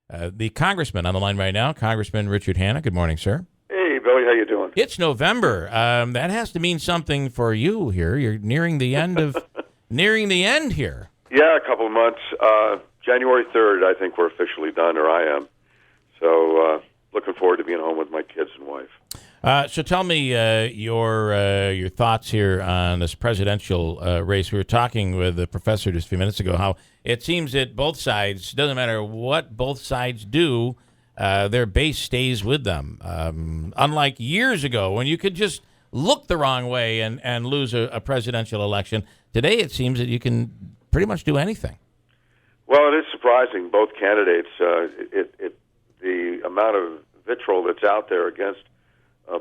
the congressman on the line right now, Congressman Richard Hanna. Good morning, sir. Hey, Billy, how you doing? It's November. That has to mean something for you here. You're nearing the end of here. Yeah, a couple of months. January 3rd, I think we're officially done, or I am. So looking forward to being home with my kids and wife. So tell me your thoughts here on this presidential race. We were talking with the professor just a few minutes ago how it seems that both sides, doesn't matter what both sides do, their base stays with them. Unlike years ago when you could just look the wrong way and lose a presidential election, today it seems that you can pretty much do anything. Well, it is surprising. Both candidates, the amount of vitriol that's out there against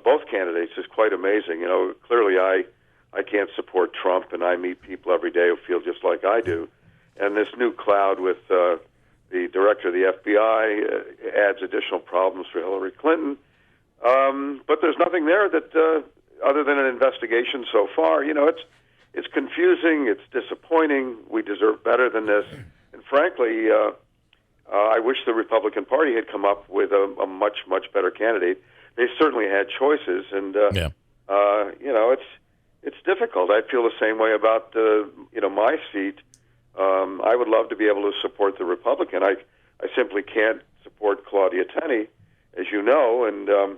both candidates is quite amazing. You know, clearly I can't support Trump, and I meet people every day who feel just like I do. And this new cloud with the director of the FBI adds additional problems for Hillary Clinton. But there's nothing there that, other than an investigation so far. You know, it's confusing. It's disappointing. We deserve better than this. And frankly, I wish the Republican Party had come up with a much, much better candidate. They certainly had choices, and you know, it's difficult. I feel the same way about my seat. I would love to be able to support the Republican. I simply can't support Claudia Tenney, as you know, and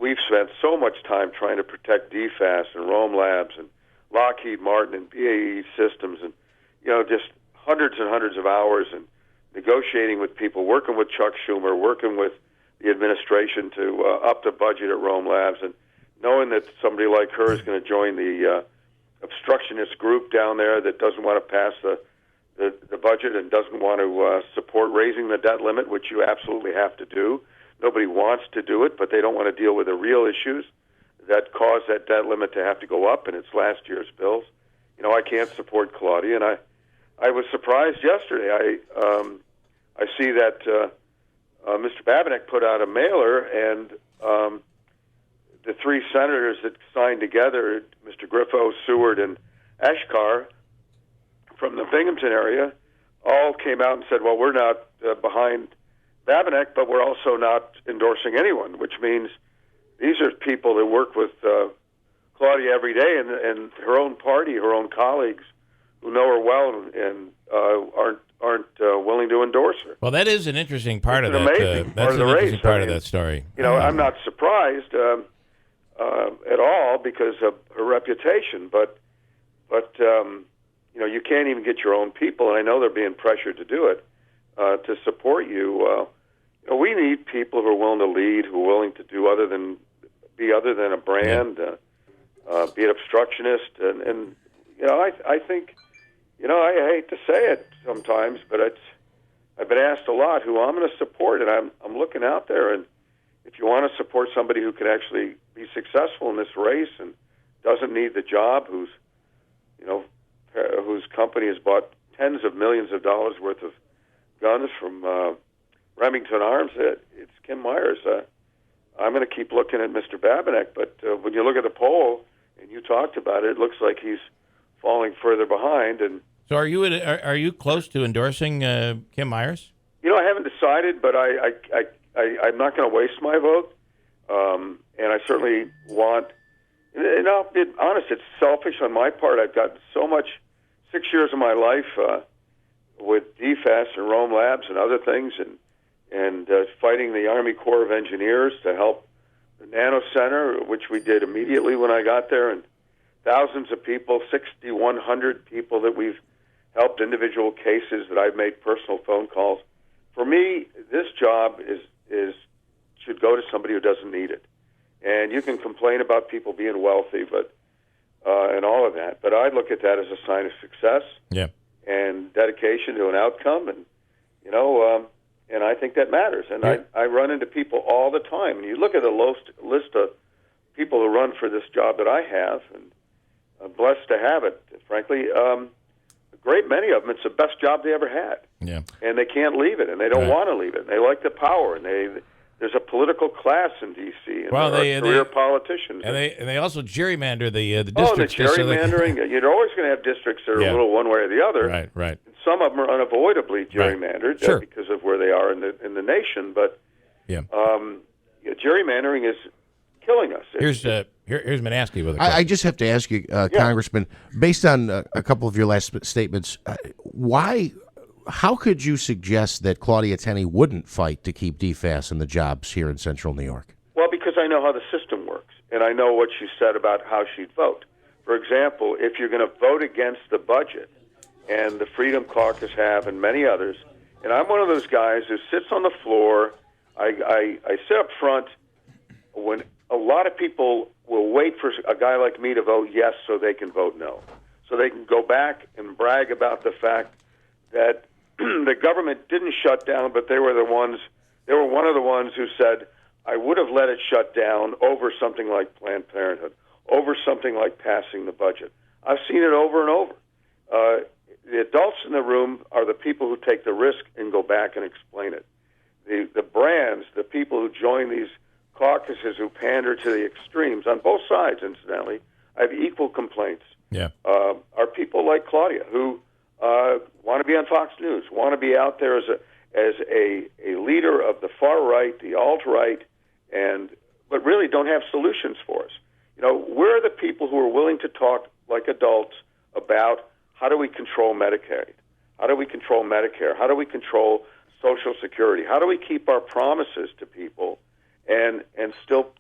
we've spent so much time trying to protect DFAS and Rome Labs and Lockheed Martin and BAE Systems, and just hundreds and hundreds of hours and negotiating with people, working with Chuck Schumer, working with the administration to up the budget at Rome Labs, and knowing that somebody like her is going to join the obstructionist group down there that doesn't want to pass the budget and doesn't want to support raising the debt limit, which you absolutely have to do. Nobody wants to do it, but they don't want to deal with the real issues that cause that debt limit to have to go up in its last year's bills. I can't support Claudia, and I was surprised yesterday. I see that Mr. Babinetz put out a mailer, and the three senators that signed together, Mr. Griffo, Seward, and Ashkar, from the Binghamton area, all came out and said, well, we're not behind Babinetz, but we're also not endorsing anyone, which means these are people that work with Claudia every day, and her own party, her own colleagues who know her well and aren't willing to endorse her. Well, that is an interesting part of that. Amazing that's part of the an interesting race. part of that story. I'm not surprised at all because of her reputation, but you can't even get your own people, and I know they're being pressured to do it to support you. We need people who are willing to lead, who are willing to do other than a brand, be an obstructionist, and I think. I hate to say it sometimes, but I've been asked a lot who I'm going to support, and I'm looking out there. And if you want to support somebody who can actually be successful in this race and doesn't need the job, whose company has bought tens of millions of dollars worth of guns from Remington Arms, it's Kim Myers. I'm going to keep looking at Mr. Babinetz, but when you look at the poll and you talked about it, it looks like he's falling further behind. And so, are you close to endorsing Kim Myers? I haven't decided, but I'm not going to waste my vote, and I certainly want. And I'll be honest, it's selfish on my part. I've gotten so much 6 years of my life with DFAS and Rome Labs and other things, and fighting the Army Corps of Engineers to help the Nano Center, which we did immediately when I got there, and thousands of people, 6,100 people that we've helped, individual cases that I've made personal phone calls. For me, this job should go to somebody who doesn't need it. And you can complain about people being wealthy, but and all of that. But I look at that as a sign of success and dedication to an outcome, and and I think that matters. And I run into people all the time. And you look at the list of people who run for this job that I have, and I'm blessed to have it, frankly. A great many of them, it's the best job they ever had. Yeah. And they can't leave it, and they don't want to leave it. And they like the power, and there's a political class in D.C., and there are career politicians. And they also gerrymander the districts. Oh, the gerrymandering. You're always going to have districts that are a little one way or the other. Right. And some of them are unavoidably gerrymandered Sure. because of where they are in the nation. But gerrymandering is killing us. Here's Manaski with a question. I just have to ask you, Congressman, based on a couple of your last statements, how could you suggest that Claudia Tenney wouldn't fight to keep DFAS and the jobs here in Central New York? Well, because I know how the system works, and I know what she said about how she'd vote. For example, if you're going to vote against the budget, and the Freedom Caucus have, and many others, and I'm one of those guys who sits on the floor, I sit up front when a lot of people will wait for a guy like me to vote yes so they can vote no. So they can go back and brag about the fact that the government didn't shut down, but they were one of the ones who said, I would have let it shut down over something like Planned Parenthood, over something like passing the budget. I've seen it over and over. The adults in the room are the people who take the risk and go back and explain it. The brands, the people who join these caucuses who pander to the extremes, on both sides, incidentally, I have equal complaints, are people like Claudia who want to be on Fox News, want to be out there as a leader of the far right, the alt-right, but really don't have solutions for us. We're the people who are willing to talk like adults about how do we control Medicaid? How do we control Medicare? How do we control Social Security? How do we keep our promises to people and still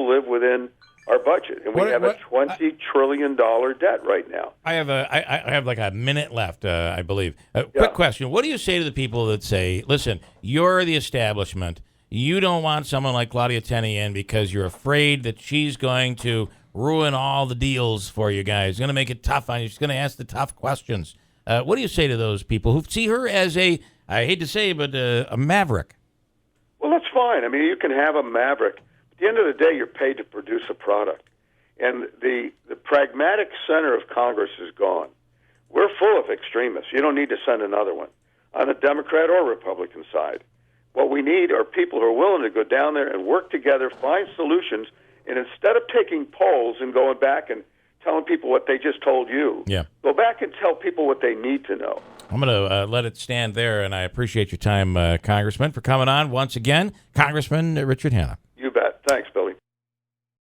live within our budget? And we have a $20 trillion debt right now. I have like a minute left, I believe. Quick question. What do you say to the people that say, listen, you're the establishment. You don't want someone like Claudia Tenney in because you're afraid that she's going to ruin all the deals for you guys. She's going to make it tough on you. She's going to ask the tough questions. What do you say to those people who see her as I hate to say, but a maverick? Well, that's fine. I mean, you can have a maverick. At the end of the day, you're paid to produce a product. And the pragmatic center of Congress is gone. We're full of extremists. You don't need to send another one on the Democrat or Republican side. What we need are people who are willing to go down there and work together, find solutions, and instead of taking polls and going back and telling people what they just told you, go back and tell people what they need to know. I'm going to let it stand there, and I appreciate your time, Congressman, for coming on once again. Congressman Richard Hanna. You bet. Thanks, Billy.